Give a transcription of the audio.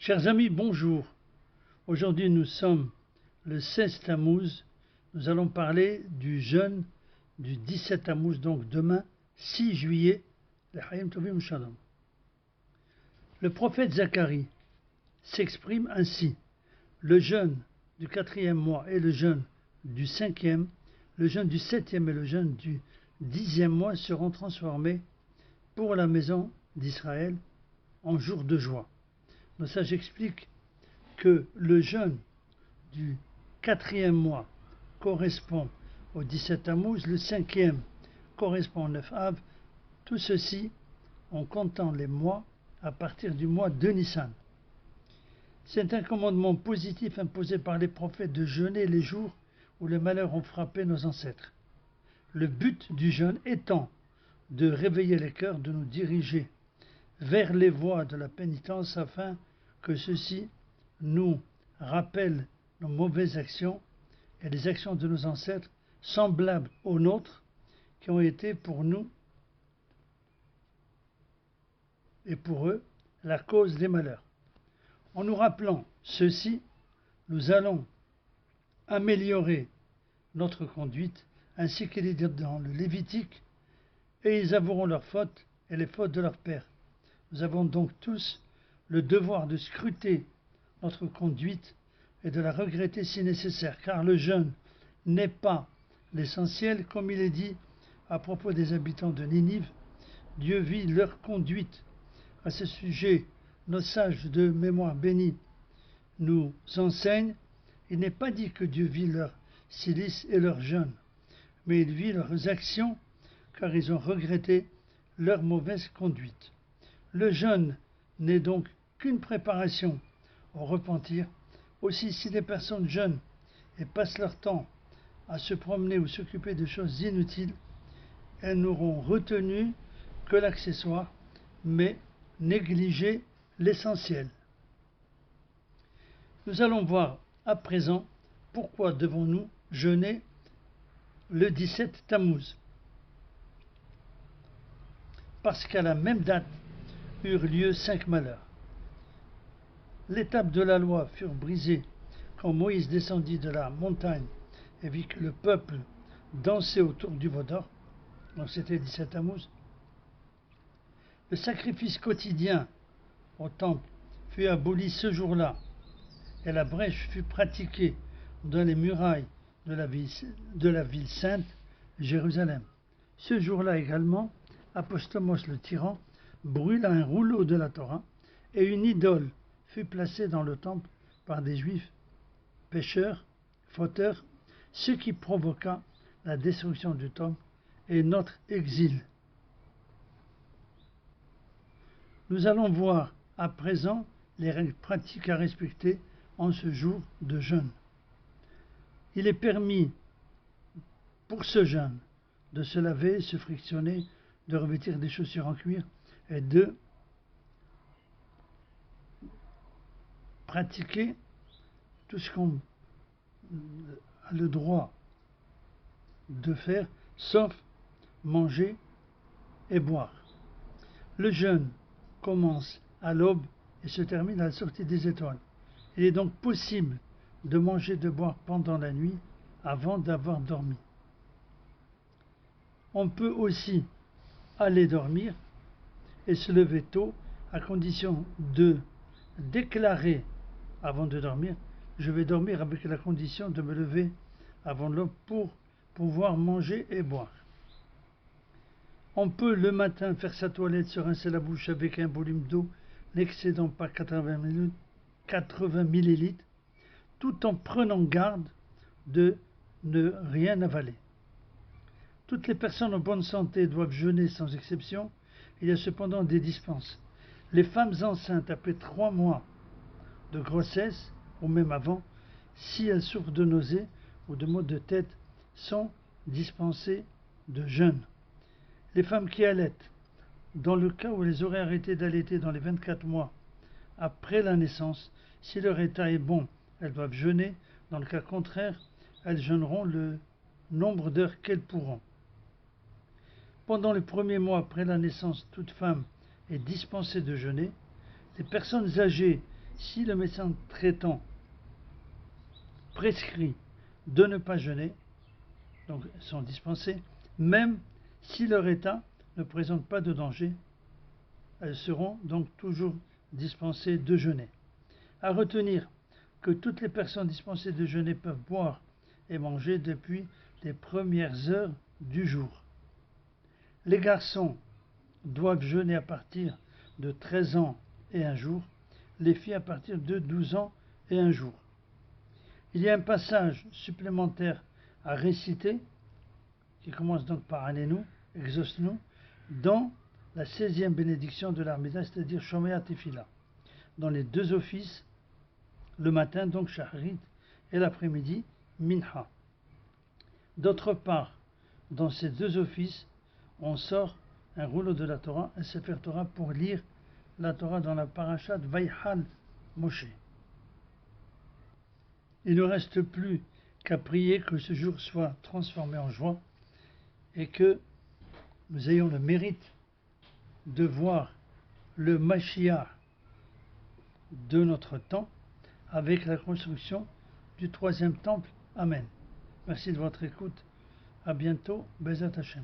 Chers amis, bonjour. Aujourd'hui, nous sommes le 16 Tammuz. Nous allons parler du jeûne du 17 Tammuz, donc demain, 6 juillet. Le prophète Zacharie s'exprime ainsi. Le jeûne du 4e mois et le jeûne du 5e, le jeûne du 7e et le jeûne du 10e mois seront transformés pour la maison d'Israël en jour de joie. Donc ça, j'explique que le jeûne du 4e mois correspond au 17 Tammuz, le 5e correspond au 9 Av, tout ceci en comptant les mois à partir du mois de Nissan. C'est un commandement positif imposé par les prophètes de jeûner les jours où les malheurs ont frappé nos ancêtres. Le but du jeûne étant de réveiller les cœurs, de nous diriger vers les voies de la pénitence afin que ceci nous rappelle nos mauvaises actions et les actions de nos ancêtres semblables aux nôtres qui ont été pour nous et pour eux la cause des malheurs. En nous rappelant ceci, nous allons améliorer notre conduite ainsi qu'il est dit dans le Lévitique, et ils avoueront leurs fautes et les fautes de leurs pères. Nous avons donc tous le devoir de scruter notre conduite et de la regretter si nécessaire, car le jeûne n'est pas l'essentiel, comme il est dit à propos des habitants de Ninive. Dieu vit leur conduite. À ce sujet, nos sages de mémoire bénie nous enseignent, il n'est pas dit que Dieu vit leur cilice et leur jeûne, mais il vit leurs actions, car ils ont regretté leur mauvaise conduite. Le jeûne n'est donc qu'une préparation au repentir. Aussi, si les personnes jeûnent et passent leur temps à se promener ou s'occuper de choses inutiles, elles n'auront retenu que l'accessoire, mais négligé l'essentiel. Nous allons voir à présent pourquoi devons-nous jeûner le 17 Tammuz. Parce qu'à la même date eurent lieu 5 malheurs. Les tables de la loi furent brisées quand Moïse descendit de la montagne et vit que le peuple dansait autour du veau d'or. Donc c'était 17 Tammuz. Le sacrifice quotidien au temple fut aboli ce jour-là et la brèche fut pratiquée dans les murailles de la ville sainte, Jérusalem. Ce jour-là également, Apostomos le tyran brûla un rouleau de la Torah et une idole fut placée dans le temple par des juifs pécheurs, fauteurs, ce qui provoqua la destruction du temple et notre exil. Nous allons voir à présent les règles pratiques à respecter en ce jour de jeûne. Il est permis pour ce jeûne de se laver, se frictionner, de revêtir des chaussures en cuir et de pratiquer tout ce qu'on a le droit de faire, sauf manger et boire. Le jeûne commence à l'aube et se termine à la sortie des étoiles. Il est donc possible de manger et de boire pendant la nuit avant d'avoir dormi. On peut aussi aller dormir et se lever tôt à condition de déclarer avant de dormir, je vais dormir avec la condition de me lever avant l'aube pour pouvoir manger et boire. On peut le matin faire sa toilette, se rincer la bouche avec un volume d'eau n'excédant pas 80 millilitres, tout en prenant garde de ne rien avaler. Toutes les personnes en bonne santé doivent jeûner sans exception. Il y a cependant des dispenses. Les femmes enceintes après 3 mois de grossesse, ou même avant, si elles souffrent de nausées ou de maux de tête, sont dispensées de jeûne. Les femmes qui allaitent, dans le cas où elles auraient arrêté d'allaiter dans les 24 mois après la naissance, si leur état est bon, elles doivent jeûner. Dans le cas contraire, elles jeûneront le nombre d'heures qu'elles pourront. Pendant les premiers mois après la naissance, toute femme est dispensée de jeûner. Les personnes âgées Si le médecin traitant prescrit de ne pas jeûner, donc sont dispensées, même si leur état ne présente pas de danger, elles seront donc toujours dispensées de jeûner. À retenir que toutes les personnes dispensées de jeûner peuvent boire et manger depuis les premières heures du jour. Les garçons doivent jeûner à partir de 13 ans et un jour, les filles à partir de 12 ans et un jour. Il y a un passage supplémentaire à réciter, qui commence donc par Anénou, exauce-nous, dans la 16e bénédiction de l'Armida, c'est-à-dire Shomea Tefila, dans les deux offices, le matin, donc Shacharit, et l'après-midi, Minha. D'autre part, dans ces deux offices, on sort un rouleau de la Torah, un Sefer Torah, pour lire la Torah dans la parashat Vaïchal Moshe. Il ne reste plus qu'à prier que ce jour soit transformé en joie et que nous ayons le mérite de voir le Mashiach de notre temps avec la construction du troisième temple. Amen. Merci de votre écoute. À bientôt. Bezat Hashem.